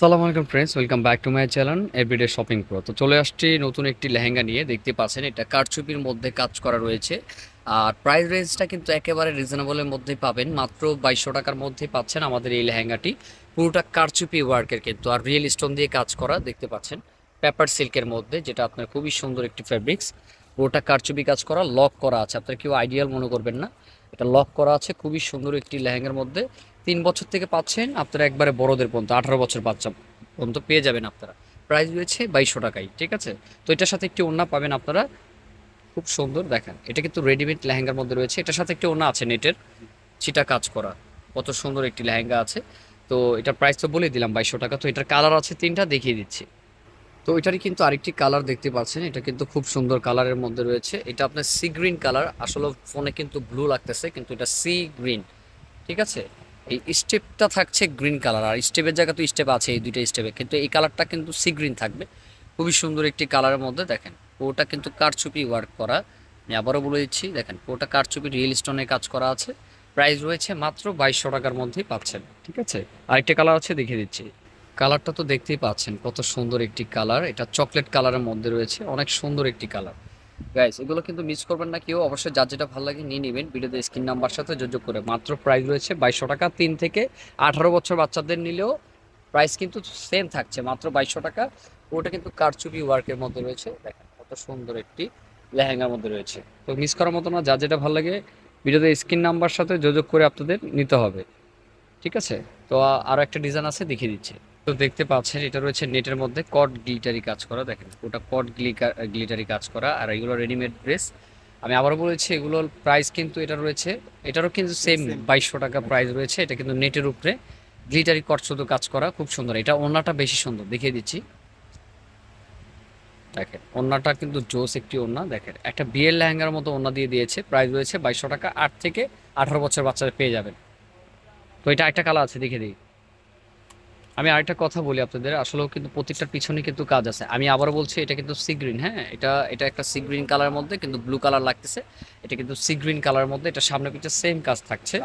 আসসালামু আলাইকুম friends, welcome back to my channel everyday shopping pro. তো চলে আসছি নতুন একটি লেহেঙ্গা নিয়ে। দেখতে পাচ্ছেন এটা কারচুপির মধ্যে কাজ করা রয়েছে। আর প্রাইস রেঞ্জটা কিন্তু একেবারে রিজনেবলের মধ্যেই পাবেন, মাত্র 2200 টাকার মধ্যেই পাচ্ছেন আমাদের এই লেহেঙ্গাটি। পুরোটা কারচুপি ওয়ার্কের কিন্তু, আর রিয়েল স্টোন দিয়ে কাজ করা। দেখতে পাচ্ছেন পেপার সিল্কের মধ্যে, যেটা আপনার খুবই সুন্দর একটি ফ্যাব্রিক্স। পুরোটা কারচুপি কাজ করা, লক করা আছে, আপনার কেউ আইডিয়াল মনে করবেন না। এটা লক করা আছে, খুবই সুন্দর একটি লেহেঙ্গার মধ্যে। 3 বছর থেকে পাচ্ছেন আপনারা, একবারে বড়দের পর্যন্ত 18 বছর বাচ্চা পর্যন্ত পেয়ে যাবেন আপনারা। প্রাইস রয়েছে 2200 টাকায়, ঠিক আছে। তো এটার সাথে একটি ওড়না পাবেন আপনারা, খুব সুন্দর। দেখেন এটা কিন্তু রেডিমেড লেহেঙ্গার মধ্যে রয়েছে, এটার সাথে একটি ওড়না আছে নেটের, চিটা কাজ করা। কত সুন্দর একটি লেহেঙ্গা আছে। তো এটার প্রাইস তো বলে দিলাম 2200 টাকা। তো এটার কালার আছে তিনটা, দেখিয়ে দিচ্ছি। তো এটারই কিন্তু আরেকটি কালার দেখতে পাচ্ছেন, এটা কিন্তু খুব সুন্দর কালারের মধ্যে রয়েছে। এটা আপনার সি গ্রিন কালার, আসলে ফোনে কিন্তু ব্লু লাগতেছে, কিন্তু এটা সি গ্রিন, ঠিক আছে। এই স্টেপটা থাকছে গ্রিন কালার, আর স্টেপের জায়গা তো স্টেপ আছে এই দুইটা স্টেপে, কিন্তু এই কালারটা কিন্তু সি গ্রিন থাকবে। খুবই সুন্দর একটি কালারের মধ্যে। দেখেন পুরোটা কিন্তু কারচুপি ওয়ার্ক করা। আমি আবারও বলে দিচ্ছি, দেখেন পুরোটা কারচুপি রিয়েল স্টোনে কাজ করা আছে। প্রাইস রয়েছে মাত্র 2200 টাকার মধ্যেই পাচ্ছেন, ঠিক আছে। আরেকটা কালার আছে, দেখিয়ে দিচ্ছি। কালারটা তো দেখতেই পাচ্ছেন কত সুন্দর একটি কালার, এটা চকলেট কালারের মধ্যে রয়েছে, অনেক সুন্দর একটি কালার। গাইস এগুলো কিন্তু মিস করবেন না কেউ, অবশ্যই যার যেটা ভালো লাগে নিয়ে নেবেন। ভিডিওতে স্ক্রিন নাম্বার সাথে যোগাযোগ করে। মাত্র প্রাইস রয়েছে 2200 টাকা। 3 থেকে 18 বছর বাচ্চাদের নিলেও প্রাইস কিন্তু সেম থাকছে, মাত্র 2200 টাকা। ওটা কিন্তু কারচুপি ওয়ার্কের মধ্যে রয়েছে। দেখেন কত সুন্দর একটি লেহেঙ্গার মধ্যে রয়েছে। তো মিস করার মতো না, যার যেটা ভালো লাগে ভিডিওতে স্ক্রিন নাম্বার সাথে যোগাযোগ করে আপনাদের নিতে হবে, ঠিক আছে। তো আরও একটা ডিজাইন আছে, দেখিয়ে দিচ্ছি। তো দেখতে পাচ্ছেন এটা রয়েছে নেটের মধ্যে কট গ্লিটারি কাজ করা। দেখেন ওটা কট গ্লিটারি কাজ করা, আর এগুলো রেডিমেড ড্রেস। আমি আবারও বলেছি এগুলোর প্রাইস কিন্তু এটা রয়েছে, এটারও কিন্তু সেম 2200 টাকা প্রাইস রয়েছে। এটা কিন্তু নেটের উপরে গ্লিটারি কট শুধু কাজ করা, খুব সুন্দর। এটা ওড়নাটা বেশি সুন্দর, দেখিয়ে দিচ্ছি। দেখেন ওড়নাটা কিন্তু জোস একটি ওড়না। দেখেন একটা বিয়ের লেহেঙ্গার মতো ওড়না দিয়ে দিয়েছে। প্রাইস রয়েছে 2200 টাকা। 8 থেকে 18 বছর বাচ্চারা পেয়ে যাবেন। তো এটা একটা কালার আছে, দেখে দিই। আমি আরেকটা কথা বলি আপনাদের, আসলেও কিন্তু প্রত্যেকটার পিছনে কিন্তু কাজ আছে। আমি আবারও বলছি এটা কিন্তু সি গ্রিন, হ্যাঁ, এটা এটা একটা সি গ্রিন কালারের মধ্যে কিন্তু ব্লু কালার লাগতেছে। এটা কিন্তু সি গ্রিন কালারের মধ্যে, এটা সামনে পিছনে সেম কাজ থাকছে,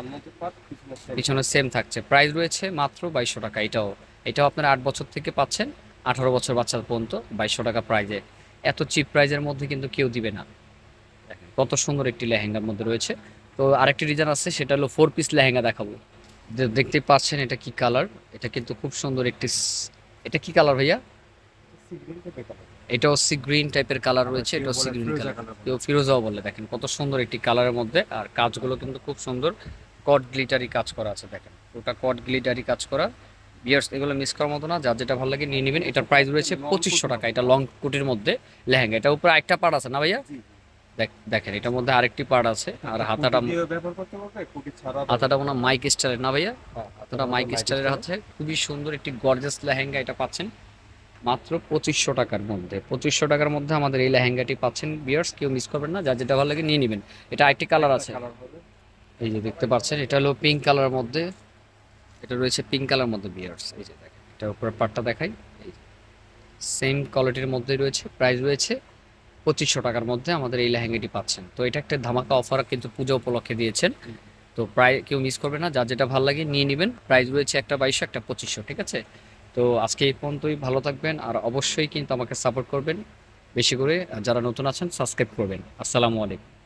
পিছনে সেম থাকছে। প্রাইস রয়েছে মাত্র 2200 টাকা। এটাও এটাও আপনার 8 বছর থেকে পাচ্ছেন 18 বছর বাচ্চার পর্যন্ত 2200 টাকা প্রাইজে। এত চিপ প্রাইজের মধ্যে কিন্তু কেউ দিবে না। দেখেন কত সুন্দর একটি লেহেঙ্গার মধ্যে রয়েছে। তো আরেকটি ডিজাইন আছে, সেটা হলো 4 পিস লেহেঙ্গা দেখাবো। দেখতে পাচ্ছেন এটা কি কালার, এটা কিন্তু খুব সুন্দর একটি এটা কি কালার ভাইয়া? এটাও সি গ্রিন টাইপের কালার রয়েছে, এটাও সি গ্রিন কালার, কেউ ফিরোজাও বলে। দেখেন কত সুন্দর একটি কালারের মধ্যে, আর কাজগুলো কিন্তু খুব সুন্দর কট গ্লিটারি কাজ করা আছে। দেখেন ওটা কট গ্লিটারি কাজ করা। বিয়ার্স এগুলো মিস করার মতো না, যার যেটা ভালো লাগে নিয়ে নেবেন। এটার প্রাইস রয়েছে 2500 টাকা। এটা লং কোটের মধ্যে লেহেঙ্গা, এটা উপরে একটা পার্ট আছে না ভাইয়া? দেখেন এটার মধ্যে আরেকটি পার্ট আছে, আর হাতাটা, হাতাটা মনে হয় মাইক স্টাইলের না ভাইয়া? হাতাটা মাইক স্টাইলের আছে। খুবই সুন্দর একটি গর্জাস লেহেঙ্গা, এটা পাচ্ছেন মাত্র 2500 টাকার মধ্যে। 2500 টাকার মধ্যে আমাদের এই লেহেঙ্গাটি পাচ্ছেন বিয়ার্স, কেউ মিস করবেন না, যার যেটা ভালো লাগে নিয়ে নেবেন। এটা আরেকটি কালার আছে, এই যে দেখতে পাচ্ছেন, এটা হলো পিঙ্ক কালারের মধ্যে। এটা রয়েছে পিঙ্ক কালার মধ্যে বিয়ার্স, এই যে দেখেন এটা উপরের পার্টটা দেখাই, এই সেম কোয়ালিটির মধ্যে রয়েছে। প্রাইস রয়েছে 2500 টাকার মধ্যে আমাদের এই লেহেঙ্গাটি পাচ্ছেন। তো এটা একটা ধামাকা অফার কিন্তু পূজা উপলক্ষে দিয়েছেন। তো প্রায় কেউ মিস করবে না, যার যেটা ভালো লাগে নিয়ে নেবেন। প্রাইস রয়েছে একটা 2200, একটা 2500, ঠিক আছে। তো আজকে এই পর্যন্তই, ভালো থাকবেন, আর অবশ্যই কিন্তু আমাকে সাপোর্ট করবেন বেশি করে। আর যারা নতুন আছেন সাবস্ক্রাইব করবেন। আসসালামু আলাইকুম।